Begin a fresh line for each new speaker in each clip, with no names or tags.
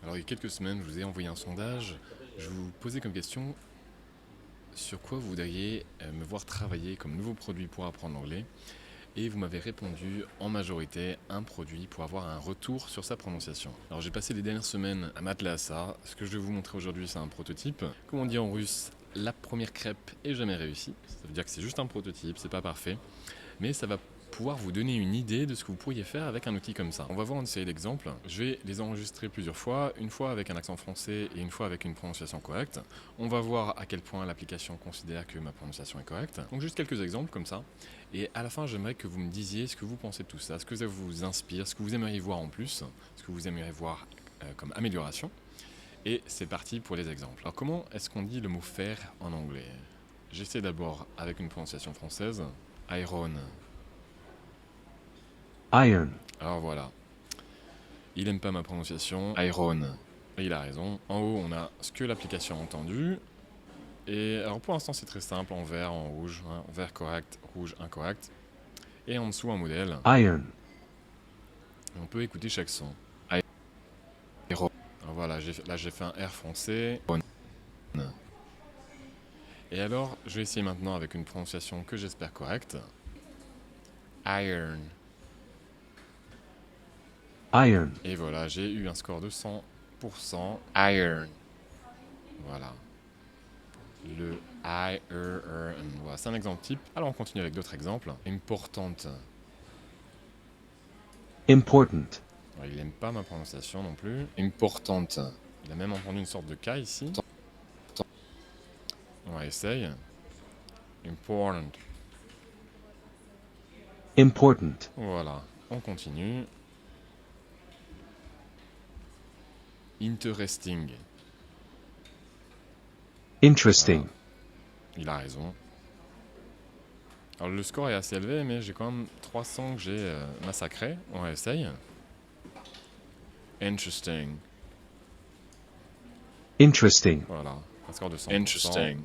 Alors il y a quelques semaines, je vous ai envoyé un sondage. Je vous posais comme question sur quoi vous voudriez me voir travailler comme nouveau produit pour apprendre l'anglais. Et vous m'avez répondu en majorité un produit pour avoir un retour sur sa prononciation. Alors j'ai passé les dernières semaines à m'atteler à ça. Ce que je vais vous montrer aujourd'hui, c'est un prototype. Comme on dit en russe, la première crêpe est jamais réussie. Ça veut dire que c'est juste un prototype, c'est pas parfait. Mais ça va pouvoir vous donner une idée de ce que vous pourriez faire avec un outil comme ça. On va voir une série d'exemples. Je vais les enregistrer plusieurs fois, une fois avec un accent français et une fois avec une prononciation correcte. On va voir à quel point l'application considère que ma prononciation est correcte. Donc juste quelques exemples comme ça. Et à la fin, j'aimerais que vous me disiez ce que vous pensez de tout ça, ce que ça vous inspire, ce que vous aimeriez voir en plus, ce que vous aimeriez voir comme amélioration. Et c'est parti pour les exemples. Alors comment est-ce qu'on dit le mot faire en anglais? J'essaie d'abord avec une prononciation française. Iron.
Iron.
Alors voilà. Il aime pas ma prononciation. Iron. Et il a raison. En haut, on a ce que l'application a entendu. Et alors pour l'instant, c'est très simple, en vert, en rouge. Hein. Vert correct, rouge incorrect. Et en dessous, un modèle.
Iron.
Et on peut écouter chaque son. Iron. Alors voilà, là j'ai fait un R français. Et alors, je vais essayer maintenant avec une prononciation que j'espère correcte. Iron.
Iron.
Et voilà, j'ai eu un score de 100%. Iron. Voilà. Le iron. Voilà, c'est un exemple type. Alors on continue avec d'autres exemples. Importante.
Important.
Alors, il n'aime pas ma prononciation non plus. Importante. Il a même entendu une sorte de K ici. On va essayer. Important.
Important.
Voilà, on continue. Interesting.
Interesting.
Voilà. Il a raison. Alors le score est assez élevé, mais j'ai quand même 300 que j'ai massacré. On essaye. Interesting.
Interesting.
Voilà, un score de 100%. Interesting.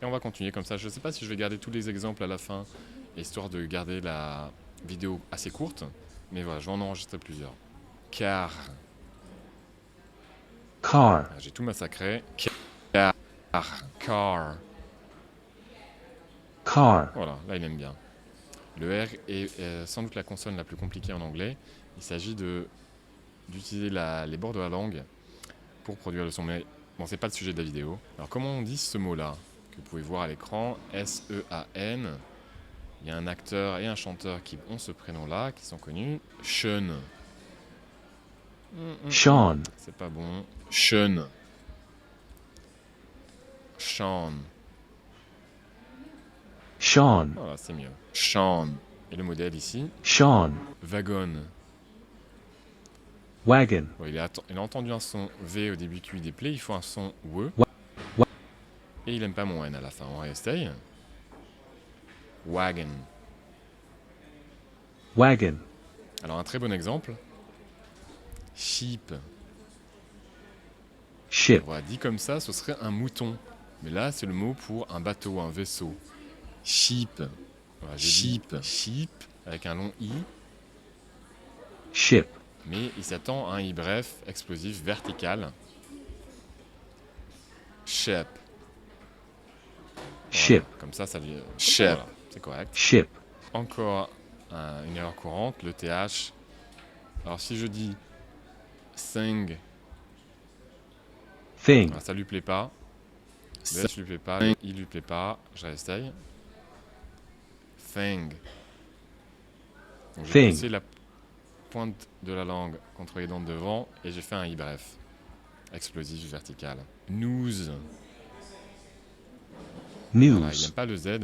Et on va continuer comme ça. Je ne sais pas si je vais garder tous les exemples à la fin, histoire de garder la vidéo assez courte. Mais voilà, je vais en enregistrer plusieurs. Car.
Car.
J'ai tout massacré. Car. Car.
Car.
Voilà, là il aime bien. Le R est sans doute la consonne la plus compliquée en anglais. Il s'agit d'utiliser les bords de la langue pour produire le son. Mais bon, c'est pas le sujet de la vidéo. Alors comment on dit ce mot-là que vous pouvez voir à l'écran? S-E-A-N. Il y a un acteur et un chanteur qui ont ce prénom-là, qui sont connus. Sean.
Sean.
C'est pas bon. Sean. Sean.
Sean.
Voilà, c'est mieux. Sean. Et le modèle ici?
Sean.
Wagon.
Wagon.
Bon, il a entendu un son V au début qui lui déplaît, il faut un son W. Et il aime pas mon N à la fin. On essaye. Wagon.
Wagon.
Alors un très bon exemple. Sheep.
Ship.
Voilà, dit comme ça, ce serait un mouton. Mais là, c'est le mot pour un bateau, un vaisseau. Sheep. Voilà, sheep. Sheep, avec un long I.
Ship.
Mais il s'attend à un I bref, explosif, vertical. Ship.
Ship.
Voilà, comme ça dit... Ship. Voilà, c'est correct.
Ship.
Encore une erreur courante, le TH. Alors si je dis thing,
Thing.
ça lui plaît pas. Le S lui plaît pas, il lui plaît pas. Je réessaye. Thing. Donc j'ai placé la pointe de la langue contre les dents de devant et j'ai fait un I bref. Explosif, vertical. News.
News.
Voilà, il n'aime pas le Z.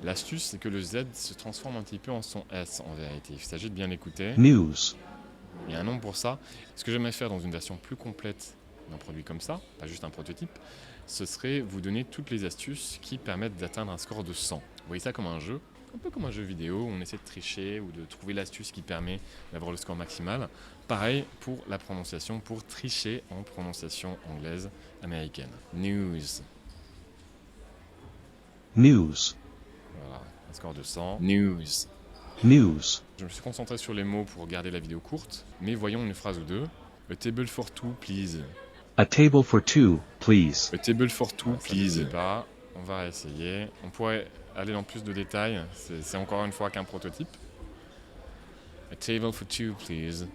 L'astuce, c'est que le Z se transforme un petit peu en son S en vérité. Il s'agit de bien l'écouter.
News.
Il y a un nom pour ça. Ce que j'aimerais faire dans une version plus complète d'un produit comme ça, pas juste un prototype, ce serait vous donner toutes les astuces qui permettent d'atteindre un score de 100. Vous voyez ça comme un jeu, un peu comme un jeu vidéo où on essaie de tricher ou de trouver l'astuce qui permet d'avoir le score maximal. Pareil pour la prononciation, pour tricher en prononciation anglaise américaine. News.
News.
Voilà, un score de 100. News.
News.
Je me suis concentré sur les mots pour garder la vidéo courte, mais voyons une phrase ou deux. A table for two, please.
A table for two, please.
A table for two,
Ah,
ça ne suffit pas. On va réessayer. On pourrait aller dans plus de détails. C'est encore une fois qu'un prototype. A table for two, please.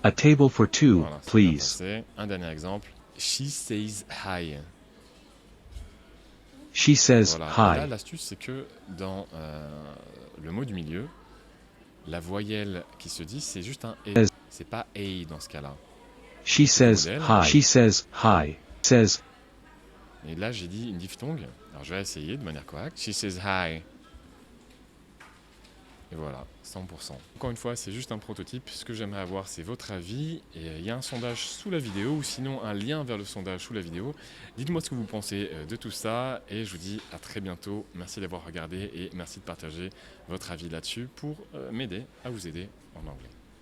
A table for two,
Voilà, c'est bien
please.
passé. Un dernier exemple. She says hi.
She says
Voilà. Et là,
hi.
l'astuce, c'est que dans le mot du milieu, la voyelle qui se dit, c'est juste un E. C'est pas A dans ce cas-là.
She says
modèle.
hi. She says hi. Says.
Et là, j'ai dit une diphtongue. Alors, je vais essayer de manière correcte. She says hi. Et voilà, 100%. Encore une fois, c'est juste un prototype. Ce que j'aimerais avoir, c'est votre avis. Et il y a un sondage sous la vidéo, ou sinon un lien vers le sondage sous la vidéo. Dites-moi ce que vous pensez de tout ça. Et je vous dis à très bientôt. Merci d'avoir regardé et merci de partager votre avis là-dessus pour m'aider à vous aider en anglais.